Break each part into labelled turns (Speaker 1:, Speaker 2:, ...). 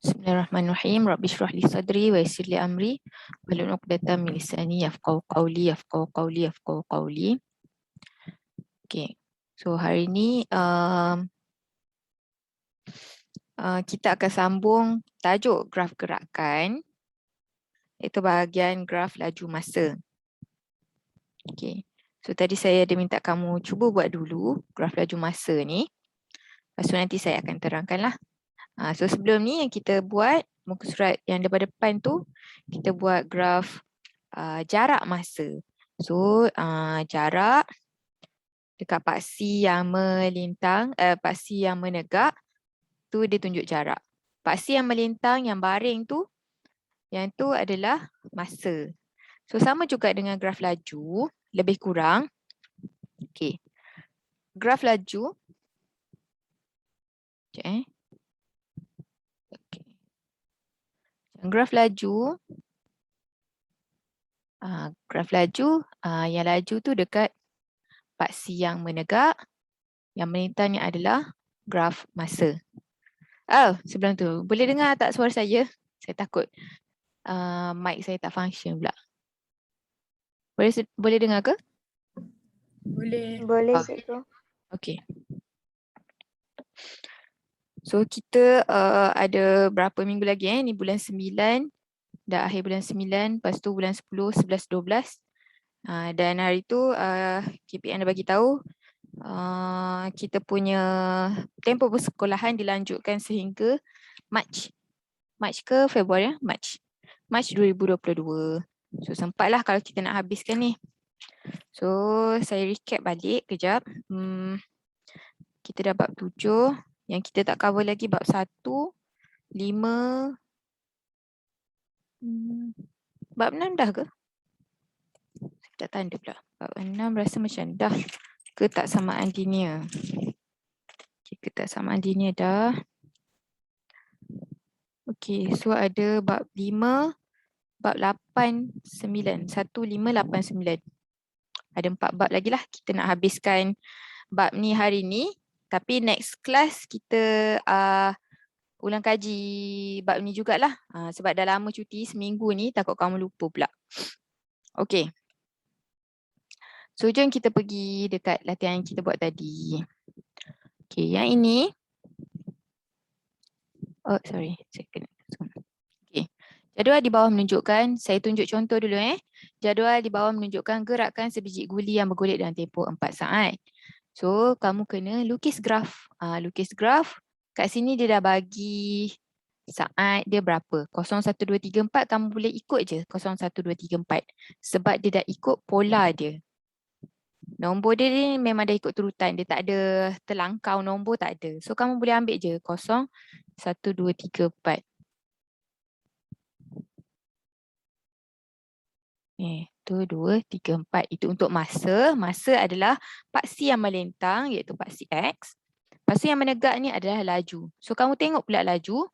Speaker 1: Bismillahirrahmanirrahim. Rabbi shrah li sadri wa yassir li amri wahlul 'uqdatam min lisani yafqahu qawli. Okay. So hari ni kita akan sambung tajuk graf gerakan, iaitu bahagian graf laju masa. Okay. So tadi saya ada minta kamu cuba buat dulu graf laju masa ni. Lepas tu nanti saya akan terangkanlah. So sebelum ni yang kita buat muka surat yang daripada depan tu, kita buat graf jarak masa. So jarak dekat paksi yang melintang, paksi yang menegak tu dia tunjuk jarak. Paksi yang melintang, yang baring tu, yang tu adalah masa. So sama juga dengan graf laju, lebih kurang. Okay. Graf laju. Okay. Okay. Graf laju. Yang laju tu dekat paksi yang menegak, yang melintang ni adalah graf masa. Sebelum tu, boleh dengar tak suara saya? Saya takut mic saya tak function pula. Boleh dengar ke?
Speaker 2: Boleh.
Speaker 3: Boleh cikgu.
Speaker 1: Okay. So kita ada berapa minggu lagi ni bulan 9, dah akhir bulan 9, lepas tu bulan 10, 11, 12. Dan hari tu KPM dah bagi tahu kita punya tempoh persekolahan dilanjutkan sehingga Mac ke Februari? Mac 2022. So sempatlah kalau kita nak habiskan ni. So saya recap balik kejap. Kita dah bab 7. Yang kita tak cover lagi bab 1, 5. Bab 6 dah ke? Saya tak tanda pula. Bab 6 rasa macam dah. Ke tak samaan linear. Okay, tak samaan linear dah. Okay, so ada bab 5, bab 8, 9. 1, 5, 8, 9. Ada 4 bab lagi lah. Kita nak habiskan bab ni hari ni. Tapi next class kita ulang kaji bab ni jugalah. Sebab dah lama cuti seminggu ni, takut kamu lupa pula. Okay. So jom kita pergi dekat latihan yang kita buat tadi. Okay, yang ini. Sorry. Saya kena. Okay. Jadual di bawah menunjukkan, saya tunjuk contoh dulu Jadual di bawah menunjukkan gerakan sebiji guli yang bergulir dalam tempoh 4 saat. So, kamu kena lukis graf. Lukis graf. Kat sini dia dah bagi saat dia berapa. 0, 1, 2, 3, 4 kamu boleh ikut je 0, 1, 2, 3, 4. Sebab dia dah ikut pola dia. Nombor dia ni memang dah ikut turutan. Dia tak ada terlangkau nombor, tak ada. So, kamu boleh ambil je 0, 1, 2, 3, 4. 1, 2, 3, 4. Itu untuk masa. Masa adalah paksi yang melintang iaitu paksi X. Paksi yang menegak ni adalah laju. So kamu tengok pula laju.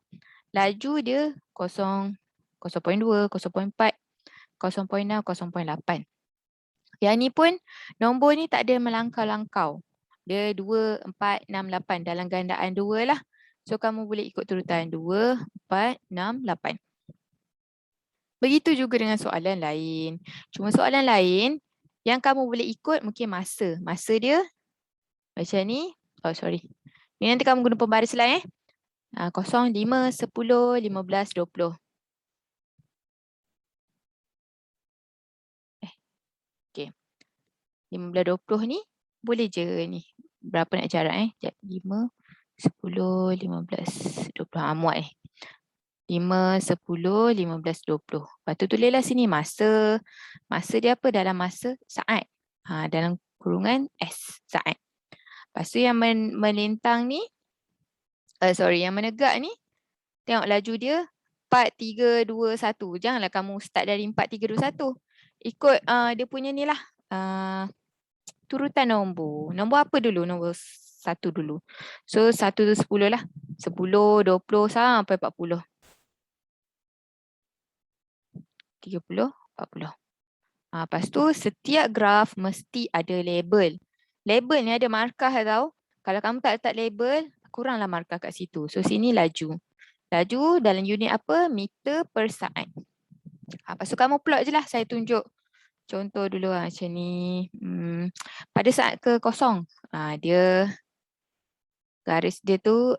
Speaker 1: Laju dia 0, 0.2, 0.4, 0.6, 0.8. Yang ni pun nombor ni tak ada melangkau-langkau. Dia 2, 4, 6, 8 dalam gandaan 2 lah. So kamu boleh ikut turutan 2, 4, 6, 8. Begitu juga dengan soalan lain. Cuma soalan lain yang kamu boleh ikut mungkin masa. Masa dia macam ni. Ni nanti kamu guna pembaris lah 0, 5, 10, 15, 20. Okay. 15, 20 ni boleh je ni. Berapa nak jarak 5, 10, 15, 20. Muat 5, 10, 15, 20. Lepas tu tulislah sini masa. Masa dia apa dalam masa saat. Dalam kurungan S, saat. Lepas tu yang melintang ni, yang menegak ni, tengok laju dia 4, 3, 2, 1. Janganlah kamu start dari 4, 3, 2, 1. Ikut dia punya ni lah. Turutan nombor. Nombor apa dulu? Nombor 1 dulu. So 1 tu 10 lah. 10, 20 sampai 40. 30, 40. Lepas tu setiap graf mesti ada label. Label ni ada markah tau. Kalau kamu tak letak label, kuranglah markah kat situ. So sini laju. Laju dalam unit apa? Meter per saat. Lepas tu kamu plot je lah. Saya tunjuk contoh dulu macam ni. Pada saat ke kosong, dia garis dia tu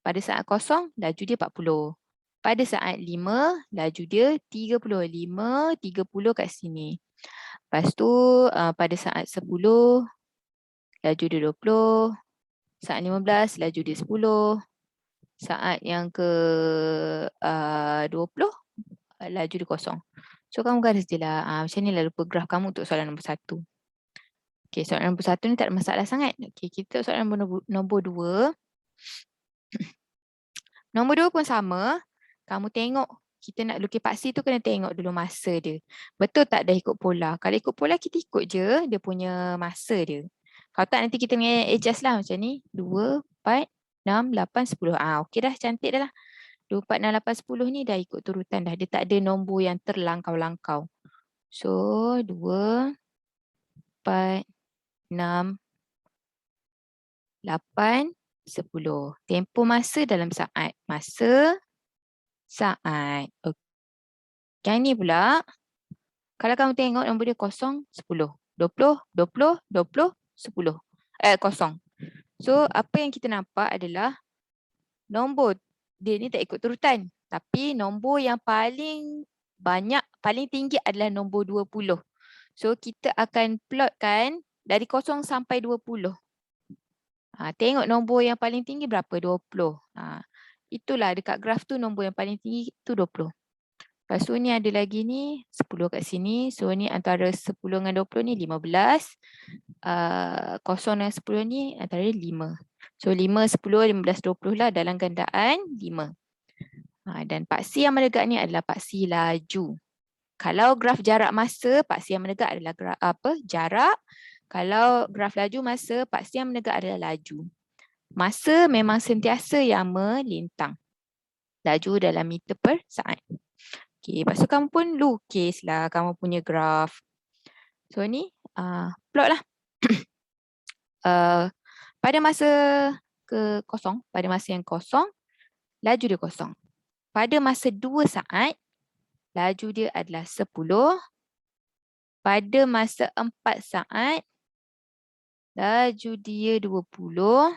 Speaker 1: pada saat kosong, laju dia 40. Pada saat 5, laju dia 30. 5, 30 kat sini. Lepas tu pada saat 10, laju dia 20. Saat 15, laju dia 10. Saat yang ke 20, laju dia kosong. So kamu garis je lah. Macam ni lah rupa graf kamu untuk soalan nombor 1. Okay, soalan nombor 1 ni tak ada masalah sangat. Okay, kita soalan nombor 2. Nombor 2 pun sama. Kamu tengok, kita nak lukis paksi tu kena tengok dulu masa dia. Betul tak dah ikut pola? Kalau ikut pola, kita ikut je dia punya masa dia. Kalau tak, nanti kita kena adjust lah macam ni. 2, 4, 6, 8, 10. Okey dah, cantik dah lah. 2, 4, 6, 8, 10 ni dah ikut turutan dah. Dia tak ada nombor yang terlangkau-langkau. So, 2, 4, 6, 8, 10. Tempoh masa dalam saat. Masa, saat. Okay. Yang ni pula, kalau kamu tengok nombor dia 0, 10. 20, 20, 20, 10. Kosong. So, apa yang kita nampak adalah nombor dia ni tak ikut turutan. Tapi nombor yang paling banyak, paling tinggi adalah nombor 20. So, kita akan plotkan dari 0 sampai 20. Tengok nombor yang paling tinggi berapa? 20. Itulah dekat graf tu nombor yang paling tinggi tu 20. Lepas tu ni ada lagi ni 10 kat sini. So ni antara 10 dengan 20 ni 15. 0 dengan 10 ni antara 5. So 5, 10, 15, 20 lah dalam gandaan 5. Dan paksi yang menegak ni adalah paksi laju. Kalau graf jarak masa, paksi yang menegak adalah graf jarak. Kalau graf laju masa, paksi yang menegak adalah laju. Masa memang sentiasa yang melintang. Laju dalam meter per saat. Okay, lepas tu kamu pun lukislah kamu punya graf. So ni plot lah. Pada masa ke kosong, pada masa yang kosong, laju dia kosong. Pada masa 2 saat, laju dia adalah 10. Pada masa 4 saat, laju dia 20.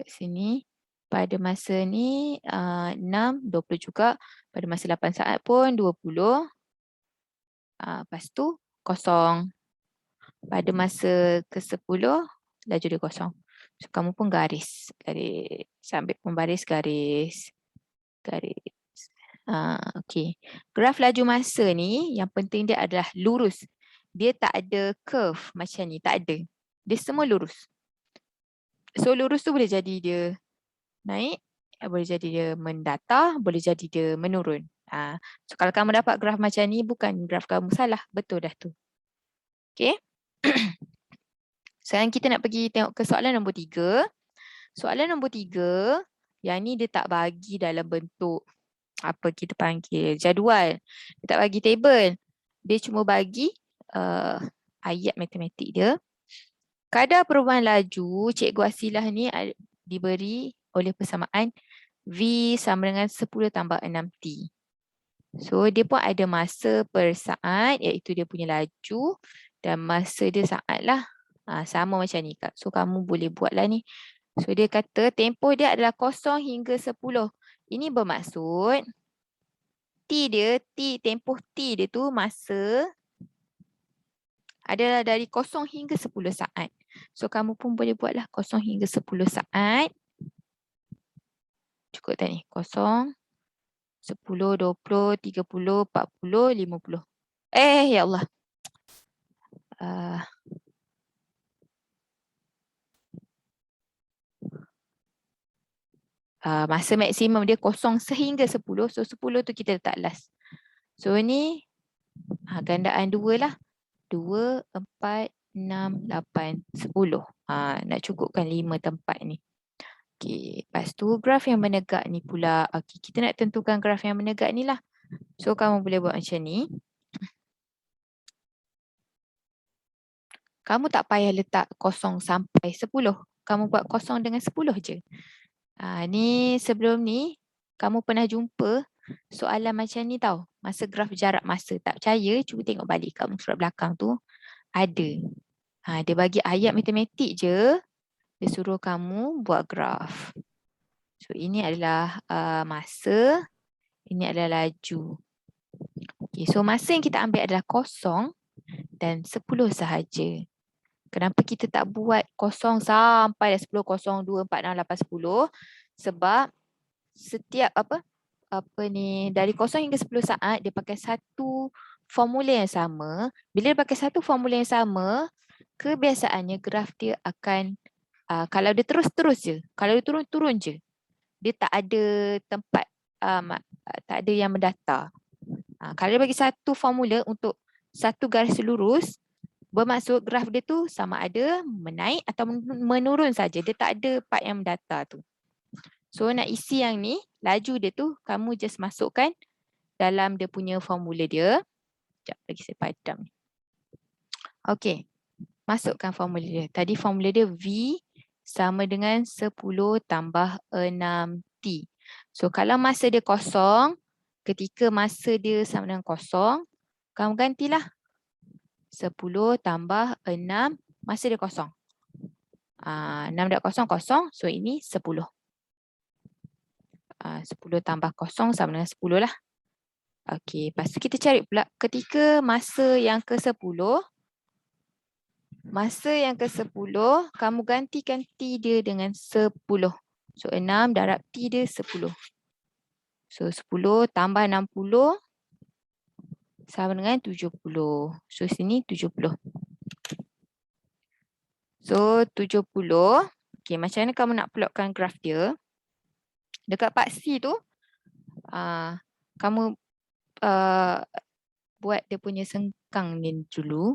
Speaker 1: Kat sini. Pada masa ni 6, 20 juga. Pada masa 8 saat pun 20. Lepas tu kosong. Pada masa ke-10, laju dia kosong. So, kamu pun garis. Garis. Sambil pembaris garis. Garis. Okay. Graf laju masa ni, yang penting dia adalah lurus. Dia tak ada curve macam ni. Tak ada. Dia semua lurus. So, lurus tu boleh jadi dia naik, boleh jadi dia mendatar, boleh jadi dia menurun. So kalau kamu dapat graf macam ni, bukan graf kamu salah. Betul dah tu. Okay. Sekarang kita nak pergi tengok ke soalan nombor 3. Soalan nombor 3, yang ni dia tak bagi dalam bentuk apa kita panggil jadual. Dia tak bagi table. Dia cuma bagi ayat matematik dia. Kadar perubahan laju, Cikgu Asilah ni diberi oleh persamaan V sama dengan 10 tambah 6T. So, dia pun ada masa per saat, iaitu dia punya laju. Dan masa dia saat lah. Sama macam ni, Kak. So, kamu boleh buatlah ni. So, dia kata tempoh dia adalah 0 hingga 10. Ini bermaksud tempoh T dia tu masa adalah dari 0 hingga 10 saat. So, kamu pun boleh buatlah 0 hingga 10 saat. Cukup tak ni? 0, 10, 20, 30, 40, 50. Ya Allah. Masa maksimum dia 0 sehingga 10. So 10 tu kita letak last. So ni gandaan 2 lah. 2, 4, 6, 8, 10. Nak cukupkan 5 tempat ni. Okay. Lepas tu graf yang menegak ni pula. Okay, kita nak tentukan graf yang menegak ni lah. So kamu boleh buat macam ni. Kamu tak payah letak 0 sampai 10. Kamu buat 0 dengan 10 je. Ni sebelum ni kamu pernah jumpa soalan macam ni tau. Masa graf jarak masa. Tak percaya, cuba tengok balik kat muka surat belakang tu. Ada. Dia bagi ayat matematik je. Dia suruh kamu buat graf. So ini adalah masa. Ini adalah laju. Okay, so masa yang kita ambil adalah 0 dan 10 sahaja. Kenapa kita tak buat 0 sampai 10, 0, 2, 4, 6, 8, 10? Sebab setiap dari 0 hingga 10 saat dia pakai satu formula yang sama. Bila dia pakai satu formula yang sama, kebiasaannya graf dia akan kalau dia terus-terus je, kalau dia turun-turun je, dia tak ada tempat, tak ada yang mendatar. Kalau dia bagi satu formula untuk satu garis lurus, bermaksud graf dia tu sama ada menaik atau menurun saja. Dia tak ada part yang mendatar tu. So nak isi yang ni, laju dia tu kamu just masukkan dalam dia punya formula dia. Sekejap lagi saya padam ni. Okey. Masukkan formula dia. Tadi formula dia V sama dengan 10 tambah 6T. So kalau masa dia kosong, ketika masa dia sama dengan kosong, kamu gantilah 10 tambah 6, masa dia kosong. 6 dah kosong, kosong. So ini 10. 10 tambah kosong sama dengan 10 lah. Okey, lepas tu kita cari pula ketika masa yang ke-10. Masa yang ke-10, kamu gantikan T dia dengan 10. So 6 darab T dia 10. So 10 tambah 60 sama dengan 70. So sini 70. So 70. Okay, macam mana kamu nak plotkan graf dia? Dekat part C tu, kamu buat dia punya sengkang ni dulu.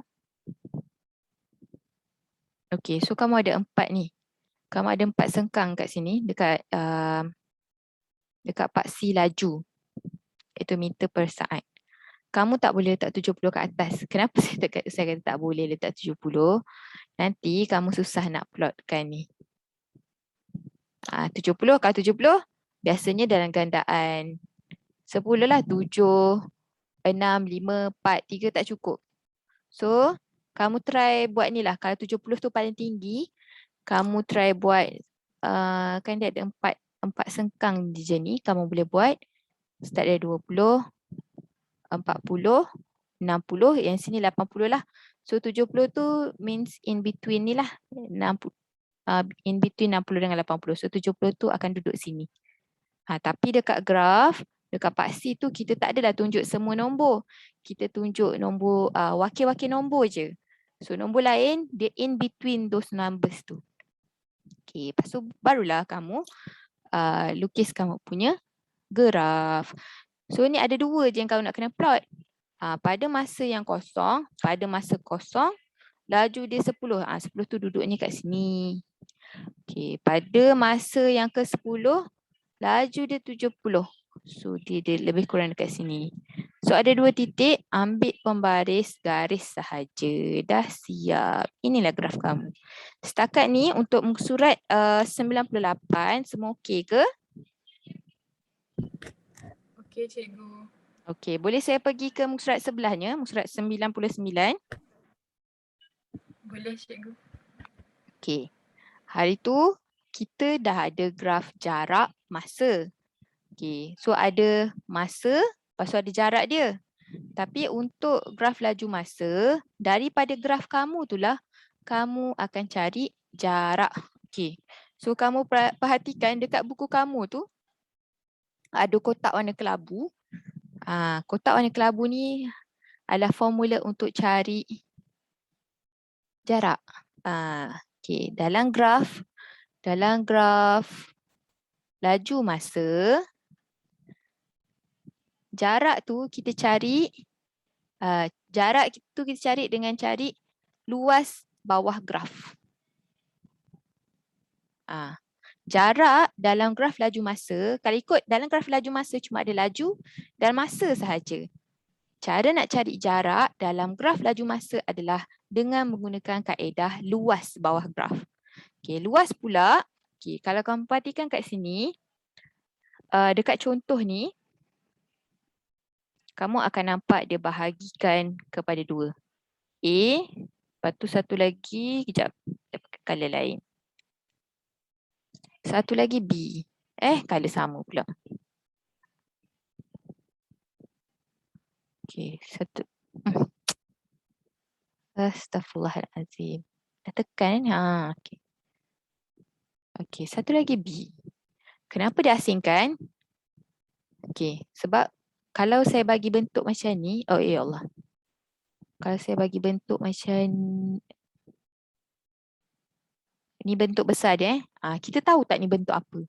Speaker 1: Okay, so kamu ada 4 ni. Kamu ada 4 sengkang kat sini dekat part C laju. Itu meter per saat. Kamu tak boleh letak 70 kat atas. Kenapa saya kata tak boleh letak 70? Nanti kamu susah nak plotkan ni. 70, kalau 70 biasanya dalam gandaan 10 lah. 7, 6, 5, 4, 3 tak cukup. So, kamu try buat ni lah. Kalau 70 tu paling tinggi, kamu try buat, kan dia ada 4 sengkang je ni. Kamu boleh buat start dari 20, 40, 60, yang sini 80 lah. So 70 tu means in between ni lah. 60, in between 60 dengan 80. So 70 tu akan duduk sini. Tapi dekat graf, dekat part C tu kita tak adalah tunjuk semua nombor. Kita tunjuk nombor, wakil-wakil nombor je. So nombor lain dia in between those numbers tu. Okay, lepas tu barulah kamu lukis kamu punya graf. So ni ada 2 je yang kamu nak kena plot. Pada masa yang kosong, laju dia 10. 10 tu duduknya kat sini. Okay, pada masa yang ke-10, laju dia 70. So dia lebih kurang dekat sini. So ada 2 titik, ambil pembaris garis sahaja. Dah siap. Inilah graf kamu. Setakat ni untuk muka surat 98, semua okey ke?
Speaker 2: Okey, cikgu.
Speaker 1: Okey, boleh saya pergi ke muka surat sebelahnya, muka surat 99.
Speaker 2: Boleh, cikgu.
Speaker 1: Okey. Hari tu kita dah ada graf jarak masa. Okey, so ada masa, lepas tu ada jarak dia. Tapi untuk graf laju masa, daripada graf kamu itulah kamu akan cari jarak. Okey. So kamu perhatikan dekat buku kamu tu ada kotak warna kelabu. Kotak warna kelabu ni adalah formula untuk cari jarak. Okey, dalam graf laju masa, jarak tu kita cari dengan cari luas bawah graf. Jarak dalam graf laju masa, kalau ikut dalam graf laju masa cuma ada laju dan masa sahaja. Cara nak cari jarak dalam graf laju masa adalah dengan menggunakan kaedah luas bawah graf. Okey, luas pula Okay, kalau kamu perhatikan kat sini, dekat contoh ni, kamu akan nampak dia bahagikan kepada 2. A, lepas tu satu lagi, kejap, kita pakai colour lain. Satu lagi B. Colour sama pula. Okay, satu. Astaghfirullahalazim. Dah tekan kan? Okay. Okay, satu lagi B. Kenapa dia asingkan? Okay, sebab kalau saya bagi bentuk macam ni, oh ya Allah. Kalau saya bagi bentuk macam ni bentuk besar dia, kita tahu tak ni bentuk apa?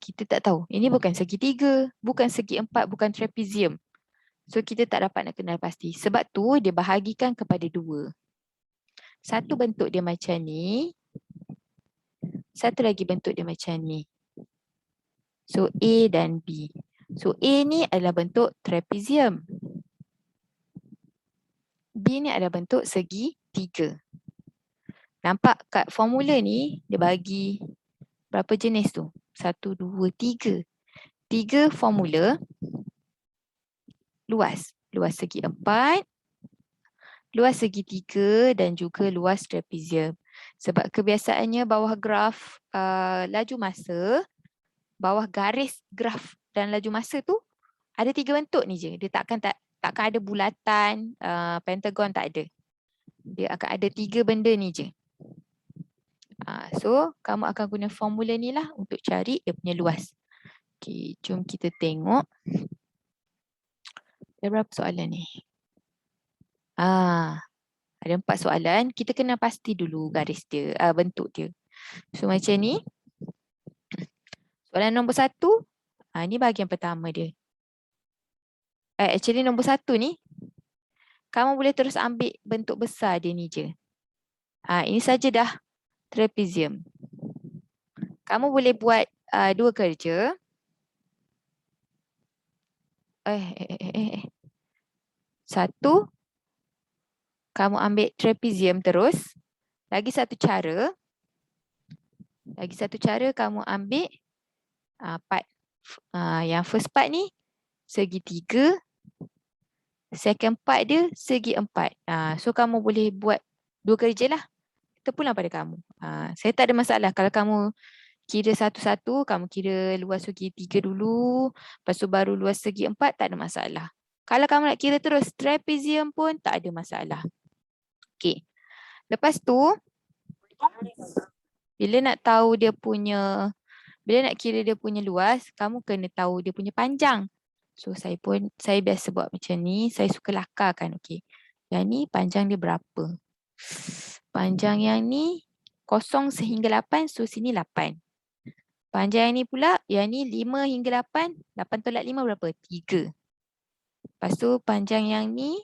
Speaker 1: Kita tak tahu. Ini bukan segitiga, bukan segi empat, bukan trapezium. So kita tak dapat nak kenal pasti. Sebab tu dia bahagikan kepada 2. Satu bentuk dia macam ni, satu lagi bentuk dia macam ni. So A dan B. So A ni adalah bentuk trapezium. B ni adalah bentuk segitiga. Nampak kat formula ni dia bagi berapa jenis tu? 1, 2, 3. 3 formula luas. Luas segi 4, luas segitiga dan juga luas trapezium. Sebab kebiasaannya bawah graf laju masa, bawah garis graf dan laju masa tu ada 3 bentuk ni je. Dia takkan ada bulatan, pentagon, tak ada. Dia akan ada 3 benda ni je. So kamu akan guna formula ni lah untuk cari dia punya luas. Okay, jom kita tengok. Ada berapa soalan ni? Ada 4 soalan. Kita kena pasti dulu garis dia, bentuk dia. So macam ni. Soalan nombor 1. Ni bahagian pertama dia. Actually nombor 1 ni, kamu boleh terus ambil bentuk besar dia ni je. Ini saja dah trapezium. Kamu boleh buat 2 kerja. Satu, kamu ambil trapezium terus. Lagi satu cara kamu ambil part yang first part ni segitiga, second part dia segi 4. So kamu boleh buat 2 kerja lah. Terpulang pada kamu. Saya tak ada masalah kalau kamu kira satu-satu, kamu kira luas segitiga dulu, lepas tu baru luas segi 4, tak ada masalah. Kalau kamu nak kira terus trapezium pun tak ada masalah. Okay. Lepas tu, bila nak kira dia punya luas, kamu kena tahu dia punya panjang. So saya biasa buat macam ni, saya suka lakarkan. Okay. Yang ni panjang dia berapa? Panjang yang ni 0 sehingga 8, so sini 8. Panjang yang ni pula, yang ni 5 hingga 8. 8 tolak 5 berapa? 3. Lepas tu panjang yang ni,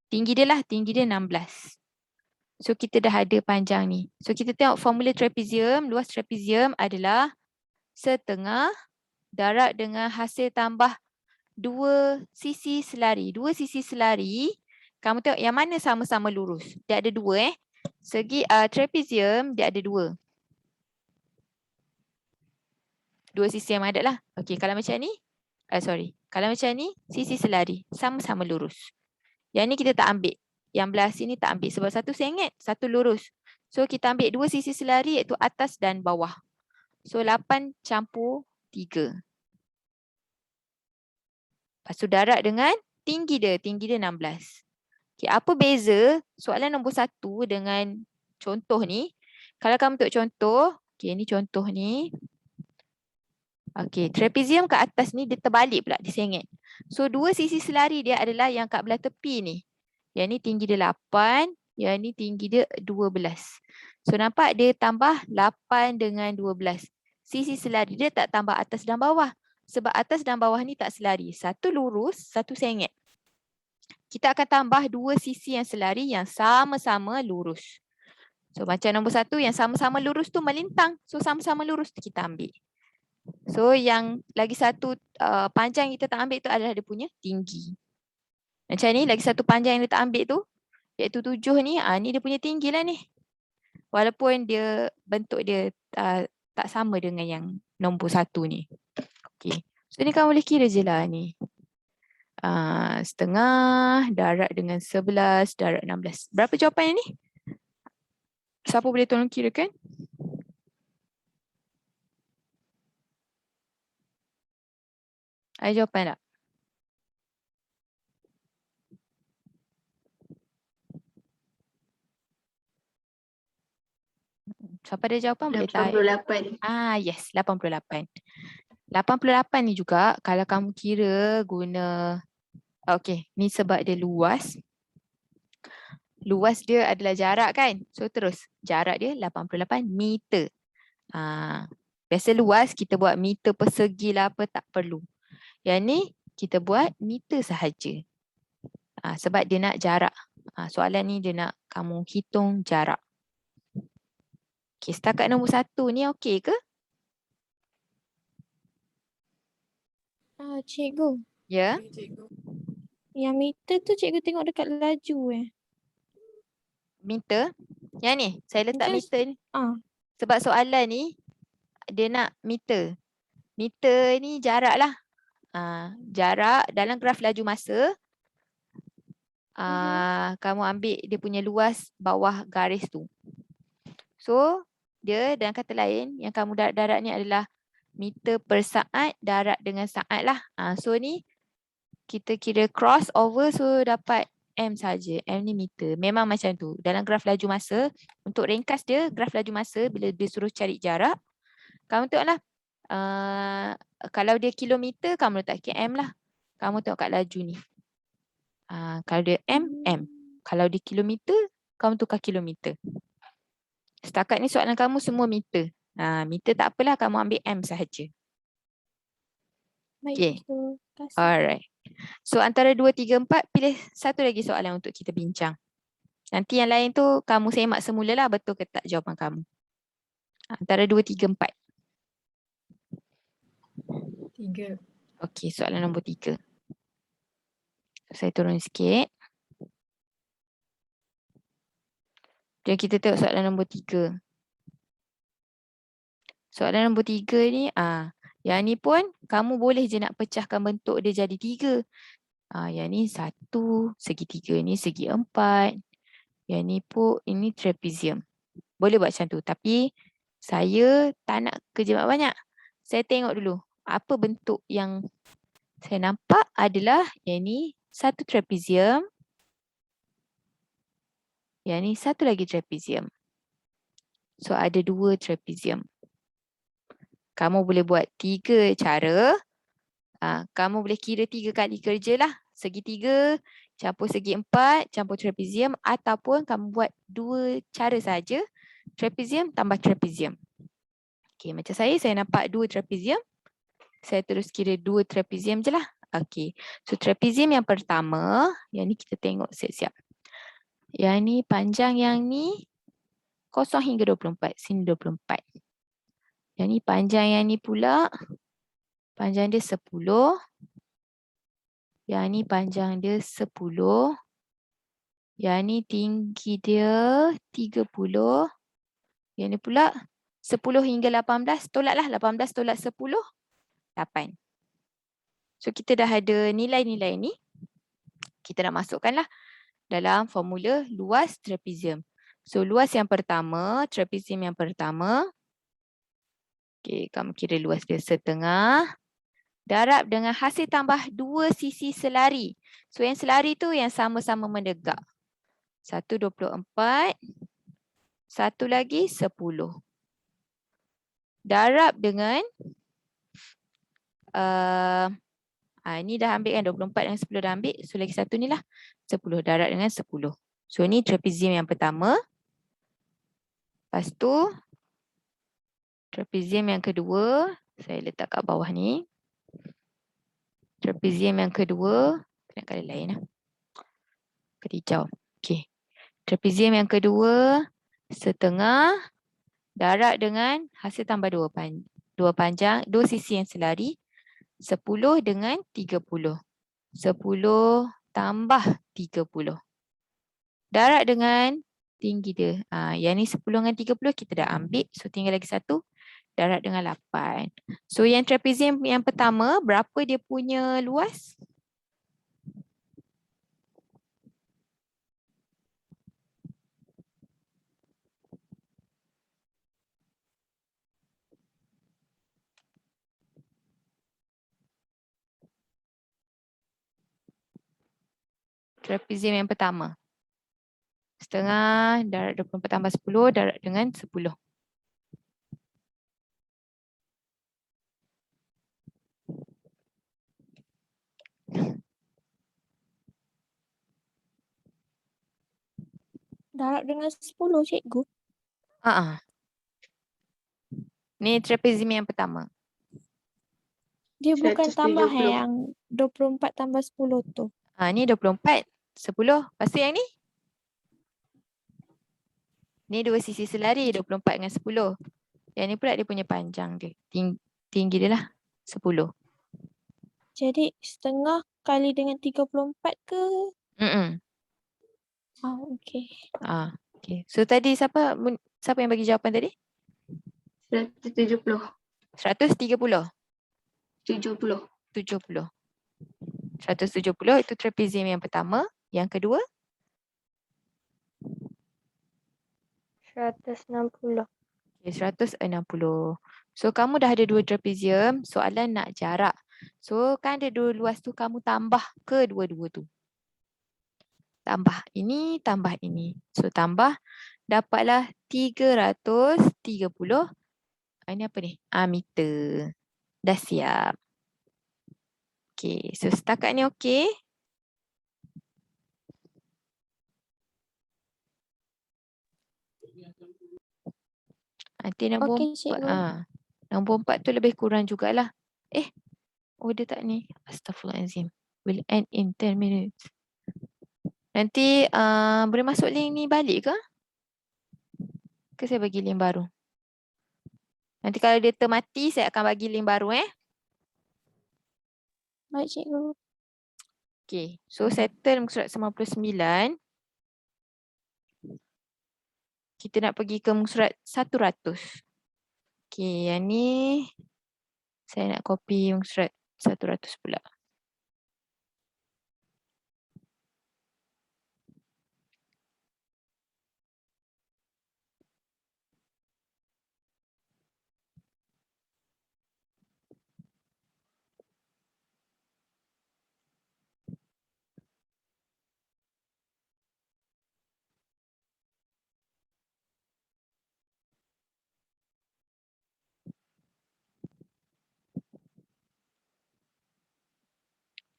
Speaker 1: tinggi dia 16. So kita dah ada panjang ni. So kita tengok formula trapezium. Luas trapezium adalah setengah darab dengan hasil tambah 2 sisi selari. 2 sisi selari, kamu tengok yang mana sama-sama lurus. Dia ada 2 Segi trapezium dia ada 2. 2 sisi yang ada lah. Okey, kalau macam ni, kalau macam ni, sisi selari sama-sama lurus. Yang ni kita tak ambil. Yang belah sini tak ambil sebab satu sengit, satu lurus. So kita ambil 2 sisi selari iaitu atas dan bawah. So 8 campur 3. Lepas tu darab dengan tinggi dia 16. Okay, apa beza soalan nombor 1 dengan contoh ni? Kalau kamu tengok contoh, okay, ni contoh ni. Okay, trapezium kat atas ni dia terbalik pula, dia sengit. So 2 sisi selari dia adalah yang kat belah tepi ni. Yang ni tinggi dia 8, yang ni tinggi dia 12. So nampak dia tambah 8 dengan 12. Sisi selari dia tak tambah atas dan bawah. Sebab atas dan bawah ni tak selari. Satu lurus, satu sengit. Kita akan tambah 2 sisi yang selari yang sama-sama lurus. So macam nombor 1 yang sama-sama lurus tu melintang. So sama-sama lurus tu kita ambil. So yang lagi satu panjang kita tak ambil tu adalah dia punya tinggi. Macam ni lagi satu panjang yang dia tak ambil tu, iaitu 7 ni, ni dia punya tinggi lah ni. Walaupun dia bentuk dia tak sama dengan yang nombor 1 ni. Okey. So ni kamu boleh kira je lah ni. Setengah, darab dengan 11, darab 16. Berapa jawapan ni? Siapa boleh tolong kirakan? Ada jawapan tak? Siapa ada jawapan boleh type.
Speaker 2: 88.
Speaker 1: Yes, 88. 88 ni juga kalau kamu kira guna, okey, ni sebab dia luas. Luas dia adalah jarak kan? So terus jarak dia 88 meter. Biasa luas kita buat meter persegi lah apa, tak perlu. Yang ni kita buat meter sahaja. Sebab dia nak jarak. Soalan ni dia nak kamu hitung jarak. Okey, setakat nombor 1 ni okey ke?
Speaker 3: Cikgu,
Speaker 1: Ya.
Speaker 2: Okey, cikgu.
Speaker 3: yang meter tu cikgu tengok dekat laju
Speaker 1: Meter. Yang ni, saya letak
Speaker 3: Just-
Speaker 1: meter ni. Sebab soalan ni dia nak meter. Meter ni jarak lah. Jarak dalam graf laju masa. Kamu ambil dia punya luas bawah garis tu. So, dia dengan kata lain yang kamu darab ni adalah meter per saat darab dengan saat lah. So ni kita kira cross over, so dapat M saja. M ni meter. Memang macam tu. Dalam graf laju masa, untuk ringkas dia, graf laju masa bila dia suruh cari jarak, kamu tengoklah. Kalau dia kilometer, kamu letak km lah. Kamu tengok kat laju ni. Kalau dia M, M. Kalau dia kilometer, kamu tukar kilometer. Setakat ni soalan kamu semua meter. Meter tak apalah, kamu ambil M sahaja.
Speaker 3: Baik,
Speaker 1: Okay.
Speaker 3: Cikgu. Terima kasih.
Speaker 1: Alright. So antara 2, 3, 4, pilih satu lagi soalan untuk kita bincang. Nanti yang lain tu kamu semak semula lah betul ke tak jawapan kamu. Antara 2, 3, 4.
Speaker 2: 3.
Speaker 1: Okey, soalan nombor 3. Saya turun sikit. Jadi kita tengok soalan nombor 3. Soalan nombor 3 ni, yang ni pun kamu boleh je nak pecahkan bentuk dia jadi 3. Yang ni 1, segi 3 ni segi 4. Yang ni pun ini trapezium. Boleh buat macam tu. Tapi saya tak nak kerja banyak. Saya tengok dulu apa bentuk yang saya nampak adalah yang ni satu trapezium. Yang ni satu lagi trapezium. So ada 2 trapezium. Kamu boleh buat 3 cara. Kamu boleh kira 3 kali kerja lah. Segi 3, campur segi 4, campur trapezium. Ataupun kamu buat 2 cara saja. Trapezium tambah trapezium. Okay, macam saya nampak 2 trapezium. Saya terus kira 2 trapezium je lah. Okay, so trapezium yang pertama, yang ni kita tengok siap-siap. Yang ni panjang yang ni 0 hingga 24. Sini 24. Yang ni panjang yang ni pula, panjang dia 10. Yang ni panjang dia 10. Yang ni tinggi dia 30. Yang ni pula 10 hingga 18. Tolaklah 18 tolak 10. 8. So kita dah ada nilai-nilai ni. Kita nak masukkanlah dalam formula luas trapezium. So luas yang pertama, trapezium yang pertama. Okay, kamu kira luas dia setengah. Darab dengan hasil tambah 2 sisi selari. So yang selari tu yang sama-sama mendegak. 1, 24. Satu lagi 10. Darab dengan ini dah ambil kan 24 dan 10 dah ambil. So lagi satu ni lah 10. Darab dengan 10. So ni trapezium yang pertama. Lepas tu trapezium yang kedua. Saya letak kat bawah ni. Trapezium yang kedua. Nak kali lain lah. Hijau. Okay. Trapezium yang kedua. Setengah. Darab dengan hasil tambah 2 panjang. 2 sisi yang selari. 10 dengan 30. 10 tambah 30. Darab dengan tinggi dia. Yang ni 10 dengan 30 kita dah ambil. So tinggal lagi satu. Darat dengan 8. So yang trapezium yang pertama, berapa dia punya luas? Trapezium yang pertama. Setengah, darat 24 tambah 10, darat dengan 10.
Speaker 3: Darat dengan 10, cikgu.
Speaker 1: Ni trapezium yang pertama.
Speaker 3: Dia bukan
Speaker 2: 170.
Speaker 3: tambah yang 24 tambah 10 tu.
Speaker 1: Ni 24, 10. Lepas tu yang ni? Ni dua sisi selari, 24 dengan 10. Yang ni pula dia punya panjang dia. Tinggi dia lah, 10.
Speaker 3: Jadi setengah kali dengan 34 ke? Okey.
Speaker 1: Okay. So tadi siapa yang bagi jawapan tadi?
Speaker 2: 170.
Speaker 1: 130.
Speaker 2: 70.
Speaker 1: 70. 170 itu trapezium yang pertama. Yang kedua?
Speaker 3: 160.
Speaker 1: Okay, 160. So kamu dah ada dua trapezium, soalan nak jarak. So kan ada dua luas tu, kamu tambah ke dua-dua tu. Tambah ini, tambah ini. So tambah, dapatlah 330. Ini apa ni? Meter. Dah siap. Okay, so setakat ni okay. Nanti nombor
Speaker 3: Okey, cikgu.
Speaker 1: nombor 4 tu lebih kurang jugalah. Oh dia tak ni. Astaghfirullahaladzim. Will end in 10 minutes. Nanti boleh masuk link ni balik ke? Ke saya bagi link baru? Nanti kalau dia termati, saya akan bagi link baru
Speaker 3: Baik, cikgu.
Speaker 1: Okay. So settle muka surat 99. Kita nak pergi ke muka surat 100. Okay, yang ni saya nak copy muka surat 100 pula.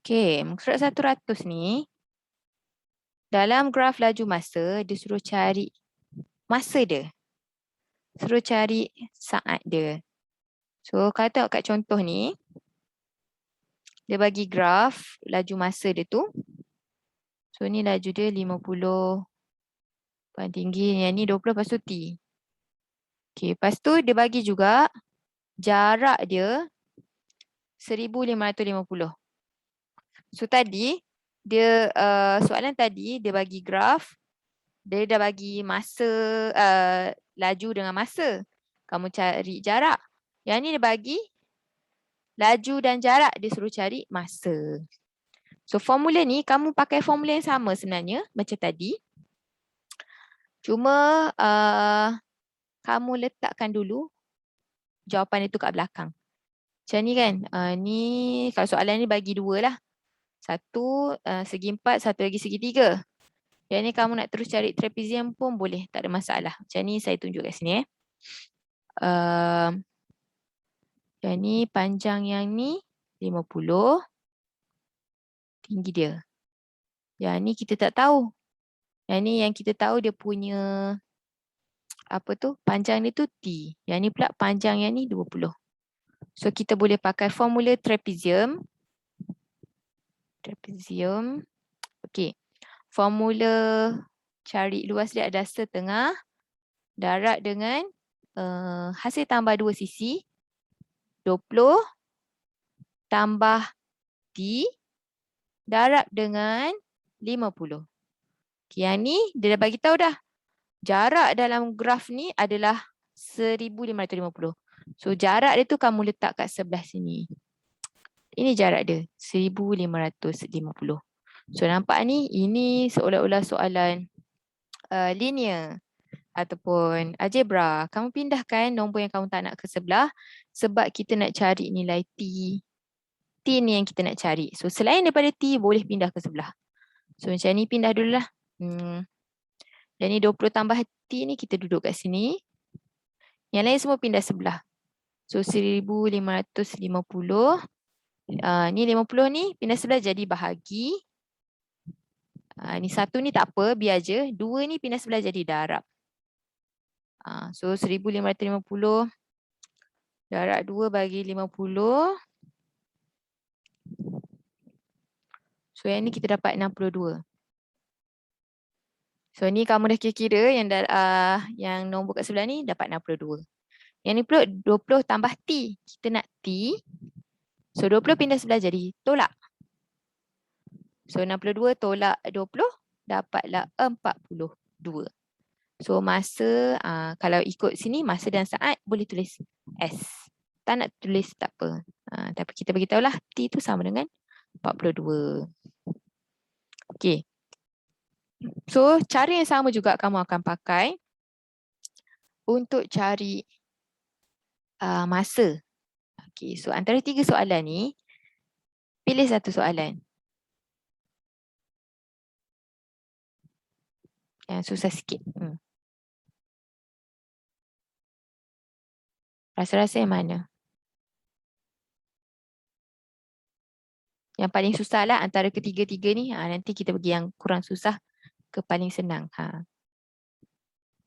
Speaker 1: Okay, muka surat 100 ni, dalam graf laju masa, dia suruh cari masa dia. Suruh cari saat dia. So, kalau tengok kat contoh ni, dia bagi graf laju masa dia tu. So, ni laju dia 50 paling tinggi. Yang ni 20 lepas tu T. Okay, lepas tu dia bagi juga jarak dia 1550. So tadi dia soalan tadi dia bagi graf, dia dah bagi masa laju dengan masa. Kamu cari jarak. Yang ni dia bagi laju dan jarak, dia suruh cari masa. So formula ni kamu pakai formula yang sama sebenarnya macam tadi. Cuma kamu letakkan dulu jawapan itu kat belakang. Macam ni kan. Ni kalau soalan ni bagi dua lah. Satu segi 4, satu lagi segi 3. Yang ni kamu nak terus cari trapezium pun boleh, tak ada masalah. Macam ni saya tunjuk kat sini. Yang ni panjang yang ni 50. Tinggi dia. Yang ni kita tak tahu. Yang ni yang kita tahu dia punya apa tu? Panjang ni tu T. Yang ni pula panjang yang ni 20. So kita boleh pakai formula trapezium. Trapezium. Okey. Formula cari luas dia ada setengah darat dengan hasil tambah dua sisi 20 tambah T darab dengan 50. Okay, yang ni dia dah bagi tahu dah. jarak dalam graf ni adalah 1550. So jarak dia tu kamu letak kat sebelah sini. Ini jarak dia 1550. So nampak ni, ini seolah-olah soalan linear ataupun algebra. Kamu pindahkan nombor yang kamu tak nak ke sebelah sebab kita nak cari nilai T. T ni yang kita nak cari. So selain daripada T boleh pindah ke sebelah. So macam ni pindah dulu lah. Dan ni 20 tambah T ni kita duduk kat sini. Yang lain semua pindah sebelah. So 1550. Ni 50 ni pindah sebelah jadi bahagi. Ni 1 ni tak apa, biar je. 2 ni pindah sebelah jadi darab. So 1550 darab 2 bagi 50. So yang ni kita dapat 62. So ni kamu dah kira-kira yang nombor kat sebelah ni dapat 62. Yang ni pula 20 tambah T. Kita nak T. So 20 pindah sebelah jadi tolak. So 62 tolak 20 dapatlah 42. So masa, kalau ikut sini masa dan saat boleh tulis S. Tak nak tulis tak apa. Tapi kita beritahulah T tu sama dengan 42. Okay. So cara yang sama juga kamu akan pakai untuk cari masa. Okay. So antara 3 soalan ni, pilih satu soalan. Yang susah sikit. Rasa-rasa yang mana? Yang paling susah lah antara ketiga-tiga ni. Nanti kita pergi yang kurang susah ke paling senang.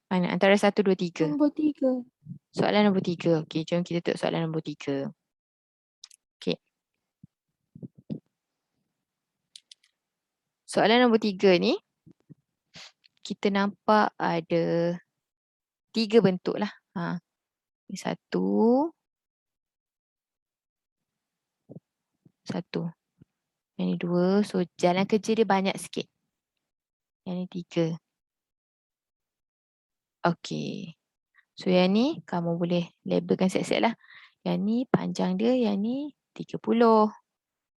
Speaker 1: Mana? Antara 1, 2, 3.
Speaker 3: Nombor 3.
Speaker 1: Soalan nombor 3. Okey, jom kita tengok soalan nombor 3. Okey. Soalan nombor 3 ni, kita nampak ada 3 bentuk lah. Ini 1. Yang ni 2. So jalan kerja dia banyak sikit. Yang ni 3. Okey. So yang ni kamu boleh labelkan set-set lah. Yang ni panjang dia, yang ni 30.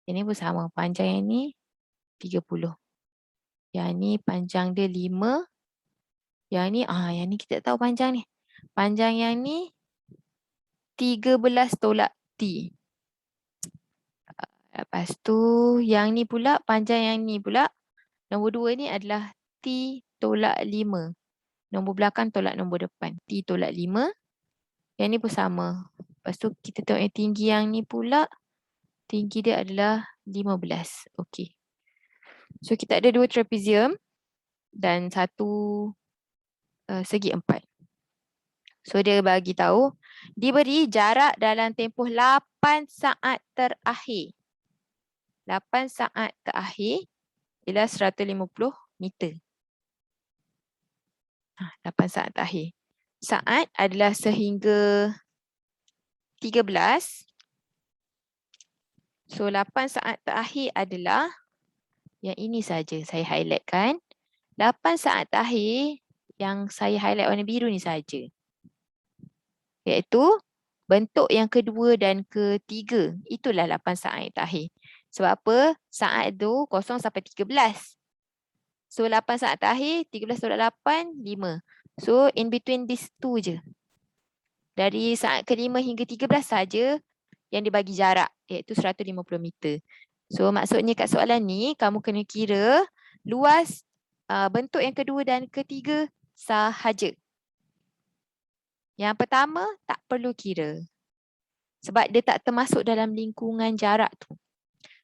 Speaker 1: Yang ni pun sama. Panjang yang ni 30. Yang ni panjang dia 5. Yang ni kita tak tahu panjang ni. Panjang yang ni 13 tolak T. Lepas tu yang ni pula, panjang yang ni pula, nombor 2 ni adalah T tolak 5. Nombor belakang tolak nombor depan. T tolak 5. Yang ni pun sama. Lepas tu kita tengok yang tinggi yang ni pula. Tinggi dia adalah 15. Okey. So kita ada 2 trapezium dan 1 segi 4. So dia bagi tahu diberi jarak dalam tempoh 8 saat terakhir. 8 saat terakhir ialah 150 meter. 8 saat terakhir. Saat adalah sehingga 13. So 8 saat terakhir adalah yang ini saja saya highlightkan. 8 saat terakhir yang saya highlight warna biru ni saja. Iaitu bentuk yang kedua dan ketiga. Itulah 8 saat yang terakhir. Sebab apa? Saat tu 0 sampai 13. So 8 saat terakhir, 13 tolak 8, 5. So in between these two je. Dari saat ke-5 hingga 13 saja yang dibagi jarak, iaitu 150 meter. So maksudnya kat soalan ni, kamu kena kira luas bentuk yang kedua dan ketiga sahaja. Yang pertama tak perlu kira. Sebab dia tak termasuk dalam lingkungan jarak tu.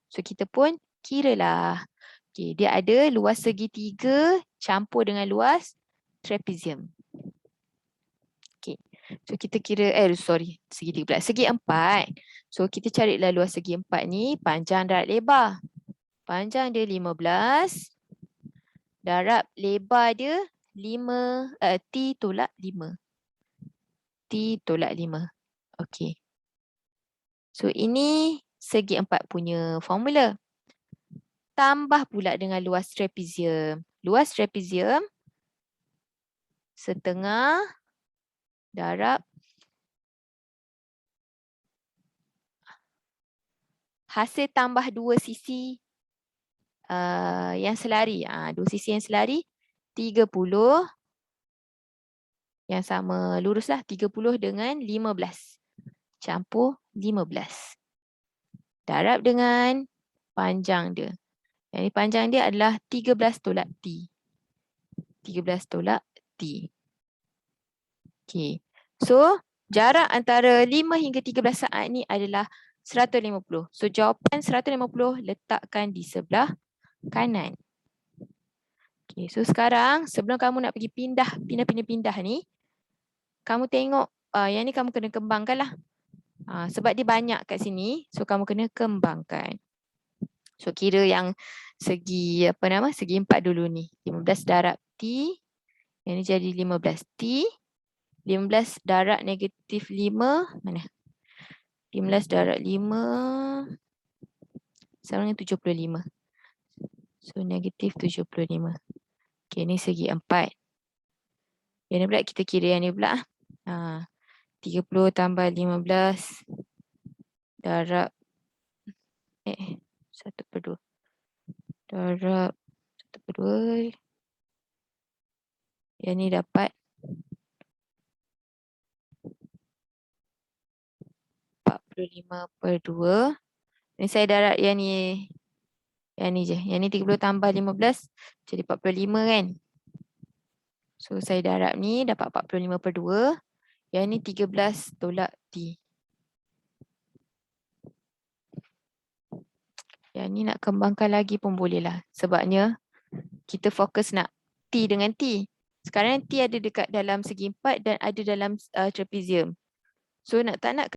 Speaker 1: So kita pun kiralah. Okay, dia ada luas segitiga campur dengan luas trapezium. Okay. So kita kira, segitiga pula. Segi 4. So kita carilah luas segi 4 ni panjang darab lebar. Panjang dia 15. Darab lebar dia 5, T tolak 5. T tolak 5. Okay. So ini segi 4 punya formula. Tambah pula dengan luas trapezium. Luas trapezium setengah darab hasil tambah dua sisi yang selari. Dua sisi yang selari 30 yang sama luruslah 30 dengan 15. Campur 15. Darab dengan panjang dia. Yang ini panjang dia adalah 13 tolak T. 13 tolak T. Okay. So, jarak antara 5 hingga 13 saat ni adalah 150. So, jawapan 150 letakkan di sebelah kanan. Okay. So, sekarang sebelum kamu nak pergi pindah ni, kamu tengok yang ni kamu kena kembangkan lah. Sebab dia banyak kat sini, so kamu kena kembangkan. So, kira yang segi segi 4 dulu ni. 15 darab T. Yang ni jadi 15 T. 15 darab negatif 5. Mana? 15 darab 5. Sama dengan 75. So, negatif 75. Okay, ni segi 4. Yang ni pula kita kira yang ni pula. 30 tambah 15 darab 1/2. Darab 1/2. Yang ni dapat 45/2. Ni saya darab yang ni. Yang ni je. Yang ni 30 tambah 15 jadi 45 kan. So saya darab ni dapat 45/2. Yang ni 13 tolak T. Yang ni nak kembangkan lagi pun boleh lah. Sebabnya kita fokus nak T dengan T. Sekarang T ada dekat dalam segi 4 dan ada dalam trapezium. So nak tak nak